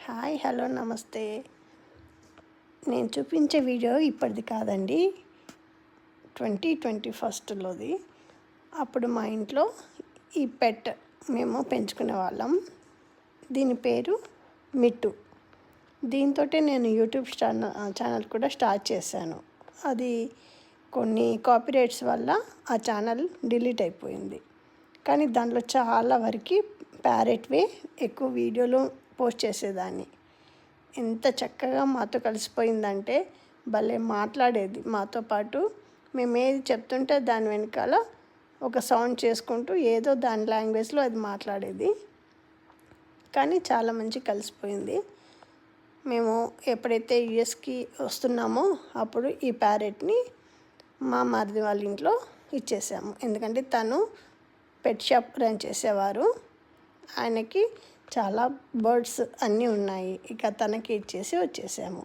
Hi hello నమస్తే. నేను చూపించే వీడియో ఇప్పటిది కాదండి, 2021లోది. అప్పుడు మా ఇంట్లో ఈ పెట్ మేము పెంచుకునే వాళ్ళం. దీని పేరు మిట్టు. దీంతో నేను యూట్యూబ్ ఛానల్ కూడా స్టార్ట్ చేశాను. అది కొన్ని కాపీరైట్స్ వల్ల ఆ ఛానల్ డిలీట్ అయిపోయింది. కానీ దాంట్లో చాలా వరకు ప్యారెట్వే ఎక్కువ వీడియోలు పోస్ట్ చేసేదాన్ని. ఎంత చక్కగా మాతో కలిసిపోయిందంటే భలే మాట్లాడేది మాతో పాటు. మేము ఏది చెప్తుంటే దాని వెనకాల ఒక సౌండ్ చేసుకుంటూ ఏదో దాని లాంగ్వేజ్లో అది మాట్లాడేది. కానీ చాలా మంచి కలిసిపోయింది. మేము ఎప్పుడైతే యూఎస్కి వస్తున్నామో అప్పుడు ఈ ప్యారెట్ని మా మరిది వాళ్ళ ఇంట్లో ఇచ్చేసాము. ఎందుకంటే తను పెట్ షాప్ రన్ చేసేవారు. ఆయనకి చాలా బర్డ్స్ అన్నీ ఉన్నాయి. ఇక తనకి ఇచ్చేసి వచ్చేసాము.